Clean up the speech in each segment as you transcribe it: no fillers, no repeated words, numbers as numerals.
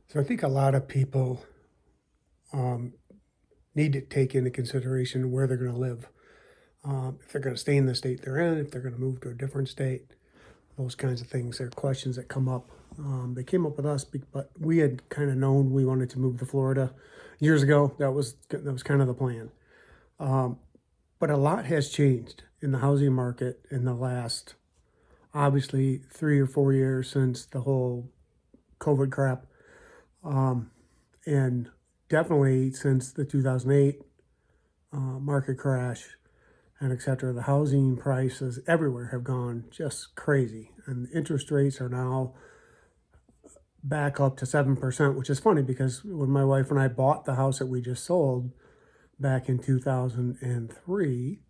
So I think a lot of people um, need to take into consideration where they're going to live. If they're going to stay in the state they're in, if they're going to move to a different state, those kinds of things. They're questions that come up. They came up with us, but we had kind of known we wanted to move to Florida years ago. That was kind of the plan. Um, but a lot has changed in the housing market in the last, obviously, 3 or 4 years since the whole COVID crap. Um, and definitely since the 2008 market crash and et cetera, the housing prices everywhere have gone just crazy. And interest rates are now back up to 7%, which is funny because when my wife and I bought the house that we just sold back in 2003,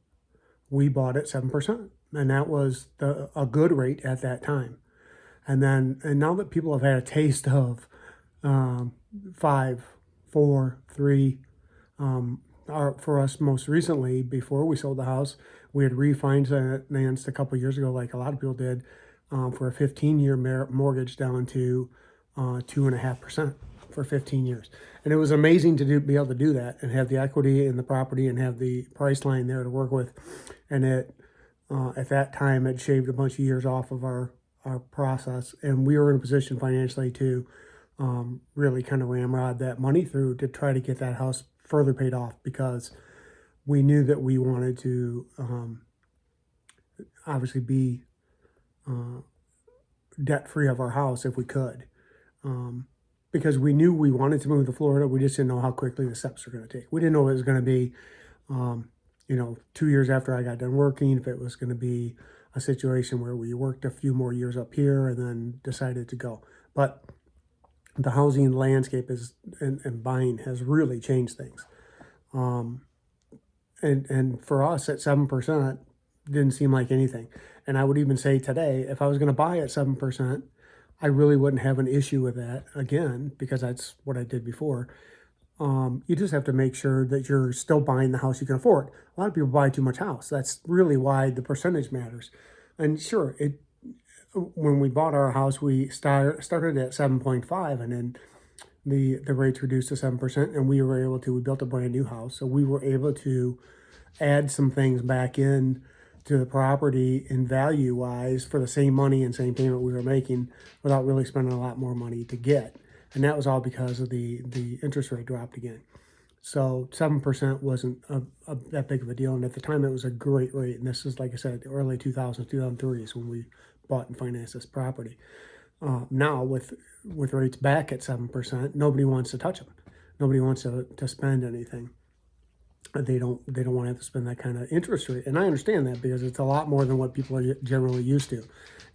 we bought it 7%. And that was a good rate at that time. And now that people have had a taste of um, 5, 4, 3, for us most recently, before we sold the house, we had refinanced a couple of years ago, like a lot of people did, for a 15-year mortgage down to 2.5% for 15 years. And it was amazing be able to do that and have the equity in the property and have the price line there to work with. And at that time, it shaved a bunch of years off of our process. And we were in a position financially to really kind of ramrod that money through to try to get that house further paid off, because we knew that we wanted to obviously be uh, debt free of our house if we could. Because we knew we wanted to move to Florida. We just didn't know how quickly the steps were going to take. We didn't know it was going to be, 2 years after I got done working, if it was going to be a situation where we worked a few more years up here and then decided to go. But the housing landscape and buying has really changed things. Um, and for us at 7% didn't seem like anything. And I would even say today, if I was going to buy at 7%, I really wouldn't have an issue with that again, because that's what I did before. You just have to make sure that you're still buying the house you can afford. A lot of people buy too much house. That's really why the percentage matters. And sure, when we bought our house, we started at 7.5, and then the rates reduced to 7%, and we built a brand new house, so we were able to add some things back in to the property in value wise for the same money and same payment we were making, without really spending a lot more money to get. And that was all because of the interest rate dropped again. So 7% wasn't that big of a deal, and at the time it was a great rate. And this is, like I said, the early 2000s, 2003 is when we bought and financed this property. Now with rates back at 7%, nobody wants to touch them. Nobody wants to spend anything. They don't want to have to spend that kind of interest rate, and I understand that because it's a lot more than what people are generally used to.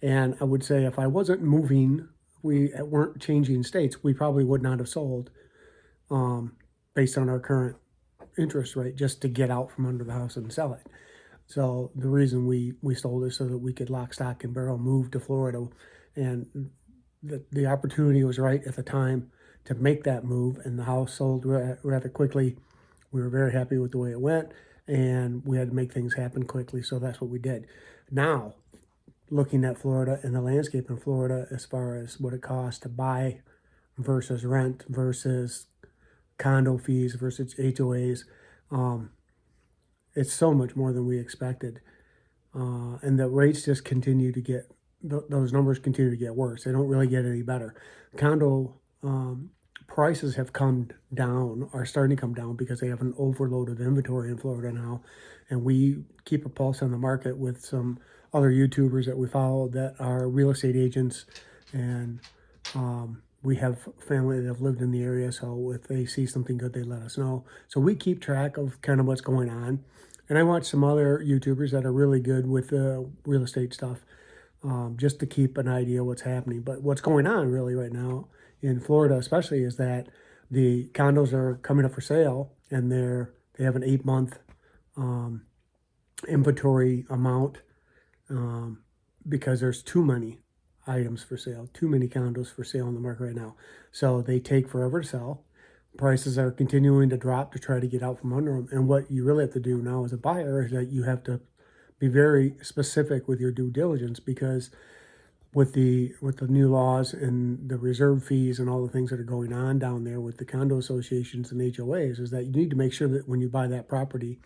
And I would say if I wasn't moving, we weren't changing states, we probably would not have sold, um, based on our current interest rate, just to get out from under the house and sell it. So the reason we sold is so that we could lock, stock, and barrel move to Florida, and the opportunity was right at the time to make that move, and the house sold rather quickly. We were very happy with the way it went, and we had to make things happen quickly, so that's what we did. Now, looking at Florida and the landscape in Florida, as far as what it costs to buy versus rent versus condo fees versus HOAs, um, it's so much more than we expected. And the rates just continue to get, those numbers continue to get worse. They don't really get any better. Condo prices have come down, are starting to come down, because they have an overload of inventory in Florida now. And we keep a pulse on the market with some other YouTubers that we follow that are real estate agents. And we have family that have lived in the area, so if they see something good, they let us know. So we keep track of kind of what's going on. And I watch some other YouTubers that are really good with real estate stuff, just to keep an idea what's happening. But what's going on really right now in Florida, especially, is that the condos are coming up for sale, and they have an 8 month um, inventory amount, um, because there's too many items for sale, too many condos for sale in the market right now. So they take forever to sell. Prices are continuing to drop to try to get out from under them. And what you really have to do now as a buyer is that you have to be very specific with your due diligence, because with the new laws and the reserve fees and all the things that are going on down there with the condo associations and HOAs, is that you need to make sure that when you buy that property,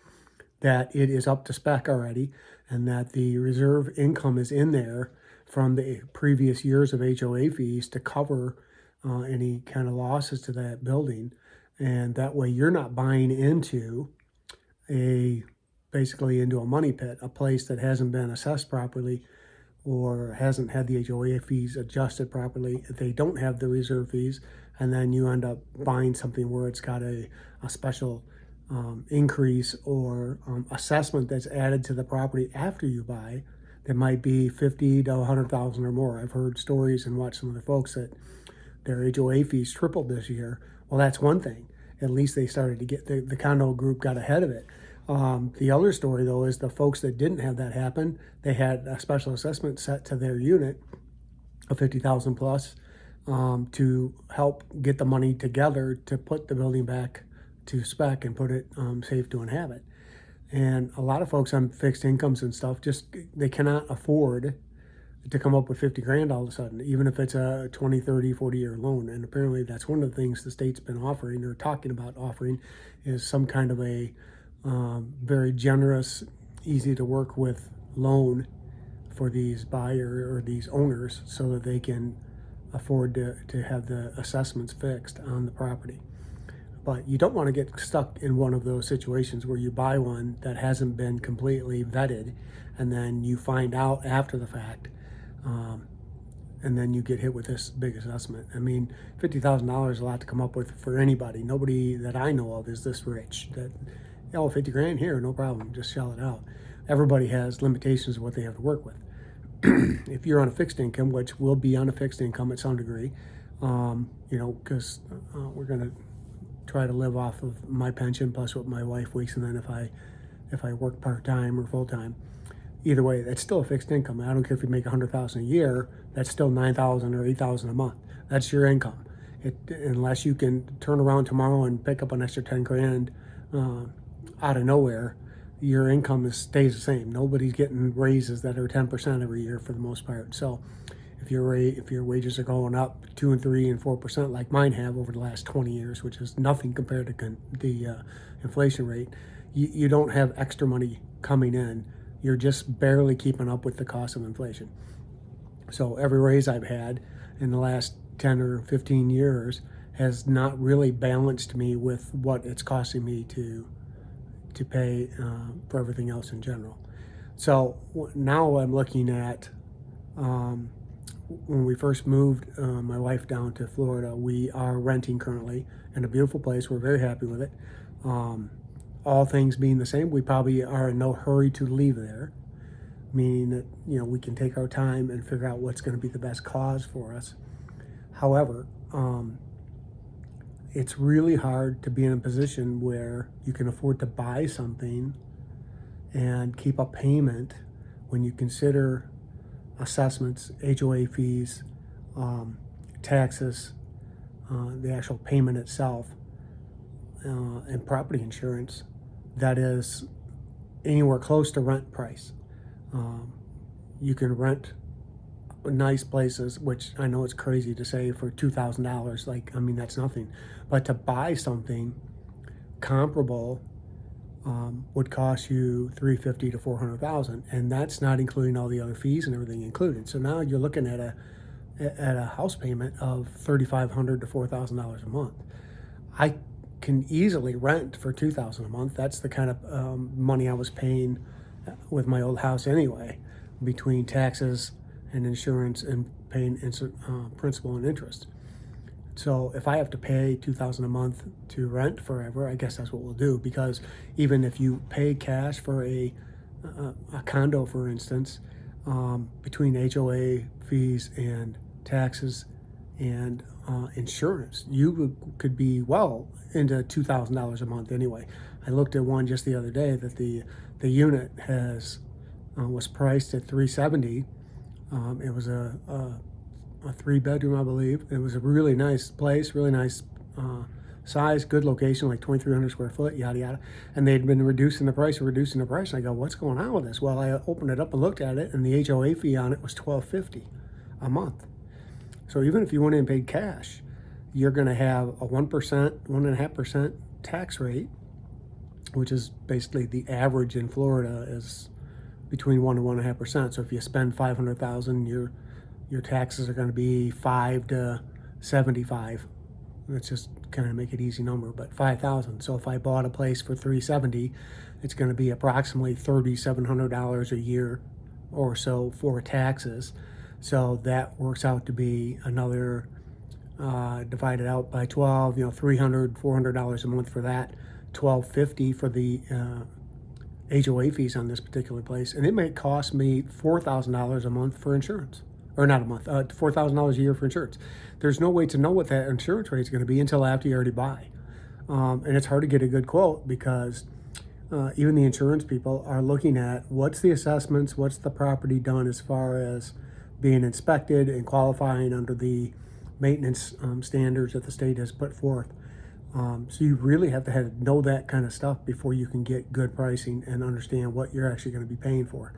that it is up to spec already, and that the reserve income is in there from the previous years of HOA fees to cover any kind of losses to that building. And that way you're not buying into a basically into a money pit, a place that hasn't been assessed properly or hasn't had the HOA fees adjusted properly. They don't have the reserve fees, and then you end up buying something where it's got a special increase or assessment that's added to the property after you buy that might be 50 to 100,000 or more. I've heard stories and watched some of the folks that their HOA fees tripled this year. Well, that's one thing. At least they started to get the condo group got ahead of it. The other story, though, is the folks that didn't have that happen, they had a special assessment set to their unit of 50,000 plus to help get the money together to put the building back to spec and put it safe to inhabit. And a lot of folks on fixed incomes and stuff, just they cannot afford to come up with 50 grand all of a sudden, even if it's a 20, 30, 40-year loan. And apparently that's one of the things the state's been offering or talking about offering, is some kind of a very generous, easy to work with loan for these buyer or these owners so that they can afford to have the assessments fixed on the property. But you don't want to get stuck in one of those situations where you buy one that hasn't been completely vetted, and then you find out after the fact, and then you get hit with this big assessment. I mean, $50,000 is a lot to come up with for anybody. Nobody that I know of is this rich. That, oh, 50 grand here, no problem, just shell it out. Everybody has limitations of what they have to work with. If you're on a fixed income, which will be on a fixed income at some degree, because we're going to try to live off of my pension plus what my wife makes, and then if I work part-time or full-time, either way, that's still a fixed income. I don't care if you make $100,000 a year, that's still $9,000 or $8,000 a month. That's your income. Unless you can turn around tomorrow and pick up an extra 10 grand out of nowhere, your income stays the same. Nobody's getting raises that are 10% every year for the most part. So if your wages are going up 2 and 3 and 4% like mine have over the last 20 years, which is nothing compared to the inflation rate, you don't have extra money coming in. You're just barely keeping up with the cost of inflation. So every raise I've had in the last 10 or 15 years has not really balanced me with what it's costing me to pay for everything else in general. So now I'm looking at, when we first moved my wife down to Florida, we are renting currently in a beautiful place. We're very happy with it. All things being the same, we probably are in no hurry to leave there, meaning that we can take our time and figure out what's going to be the best cause for us. However, it's really hard to be in a position where you can afford to buy something and keep a payment when you consider assessments, HOA fees, taxes, the actual payment itself, and property insurance that is anywhere close to rent price. You can rent nice places, which I know it's crazy to say, for $2,000. That's nothing. But to buy something comparable would cost you $350,000 to $400,000, and that's not including all the other fees and everything included. So now you're looking at a house payment of $3,500 to $4,000 a month. I can easily rent for $2,000 a month. That's the kind of money I was paying with my old house anyway, between taxes and insurance and paying principal and interest. So if I have to pay $2,000 a month to rent forever, I guess that's what we'll do. Because even if you pay cash for a condo, for instance, between HOA fees and taxes and insurance, you could be well into $2,000 a month anyway. I looked at one just the other day that the unit was priced at $370. It was a 3-bedroom, I believe. It was a really nice place, really nice size, good location, like 2,300 square foot, yada yada. And they'd been reducing the price. And I go, what's going on with this? Well, I opened it up and looked at it, and the HOA fee on it was $1,250 a month. So even if you went in and paid cash, you're going to have a 1%, 1.5% tax rate, which is basically the average in Florida is between 1 and 1.5%. So if you spend 500,000, your taxes are going to be 5 to 75. Let's just kind of make it easy number, but 5,000. So if I bought a place for 370, it's going to be approximately $3,700 a year or so for taxes. So that works out to be another divided out by 12, $300, $400 a month for that, $1,250 for the HOA fees on this particular place, and it may cost me $4,000 a month for insurance, or not a month, $4,000 a year for insurance. There's no way to know what that insurance rate is going to be until after you already buy, and it's hard to get a good quote because even the insurance people are looking at what's the assessments, what's the property done as far as being inspected and qualifying under the maintenance standards that the state has put forth. So you really have to know that kind of stuff before you can get good pricing and understand what you're actually going to be paying for.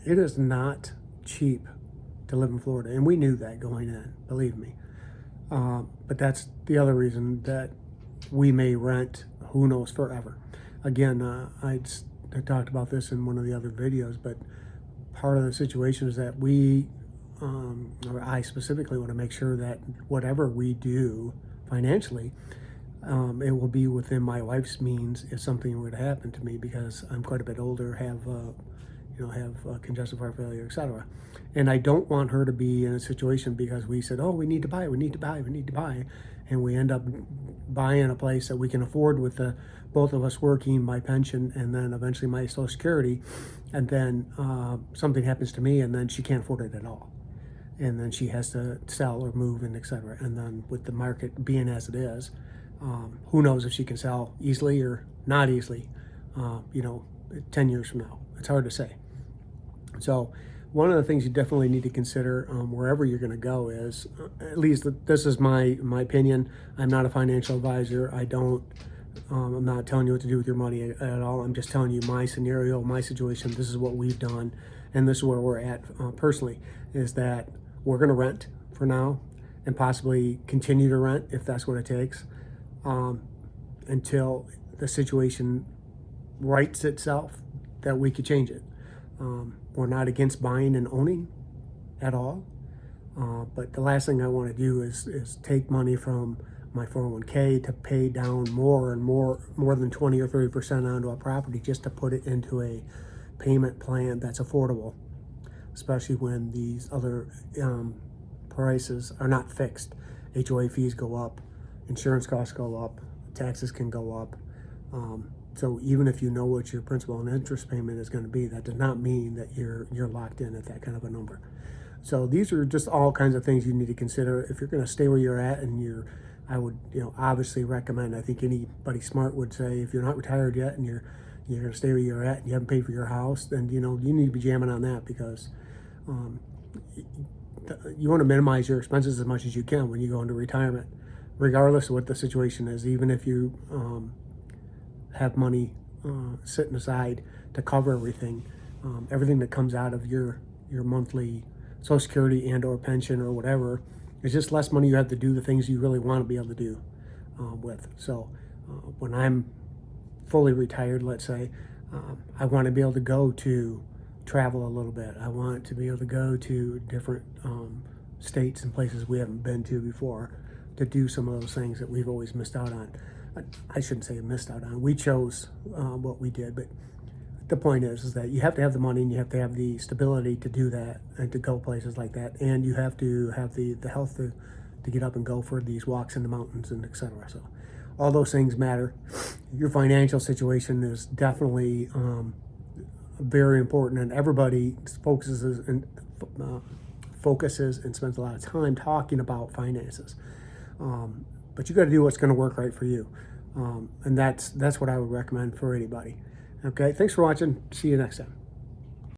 It is not cheap to live in Florida, and we knew that going in, believe me. But that's the other reason that we may rent, who knows, forever. Again, I talked about this in one of the other videos, but part of the situation is that or I specifically want to make sure that whatever we do financially, it will be within my wife's means if something were to happen to me, because I'm quite a bit older, have congestive heart failure, etc. And I don't want her to be in a situation because we said, oh, we need to buy, and we end up buying a place that we can afford with both of us working, my pension, and then eventually my Social Security, and then something happens to me, and then she can't afford it at all. And then she has to sell or move, and etc. And then with the market being as it is, who knows if she can sell easily or not easily, 10 years from now. It's hard to say. So one of the things you definitely need to consider wherever you're going to go is, at least this is my opinion. I'm not a financial advisor. I'm not telling you what to do with your money at all. I'm just telling you my scenario, my situation. This is what we've done, and this is where we're at personally, is that we're going to rent for now and possibly continue to rent if that's what it takes, until the situation rights itself that we could change it. We're not against buying and owning at all, but the last thing I want to do is take money from my 401k to pay down more than 20 or 30% onto a property just to put it into a payment plan that's affordable, especially when these other prices are not fixed. HOA fees go up, insurance costs go up, taxes can go up. So even if you know what your principal and interest payment is going to be, that does not mean that you're locked in at that kind of a number. So these are just all kinds of things you need to consider if you're going to stay where you're at. And I would obviously recommend, I think anybody smart would say, if you're not retired yet and you're going to stay where you're at and you haven't paid for your house, then you need to be jamming on that, because you want to minimize your expenses as much as you can when you go into retirement, regardless of what the situation is. Even if you have money sitting aside to cover everything, everything that comes out of your monthly Social Security and or pension or whatever, it's just less money you have to do the things you really want to be able to do with. So when I'm fully retired, let's say, I want to be able to go to travel a little bit. I want to be able to go to different states and places we haven't been to before, to do some of those things that we've always missed out on. I shouldn't say missed out on. We chose what we did, but the point is that you have to have the money and you have to have the stability to do that and to go places like that, and you have to have the health to get up and go for these walks in the mountains and etc. So all those things matter. Your financial situation is definitely very important, and everybody focuses and spends a lot of time talking about finances. But you got to do what's going to work right for you, and that's what I would recommend for anybody. Okay, thanks for watching. See you next time.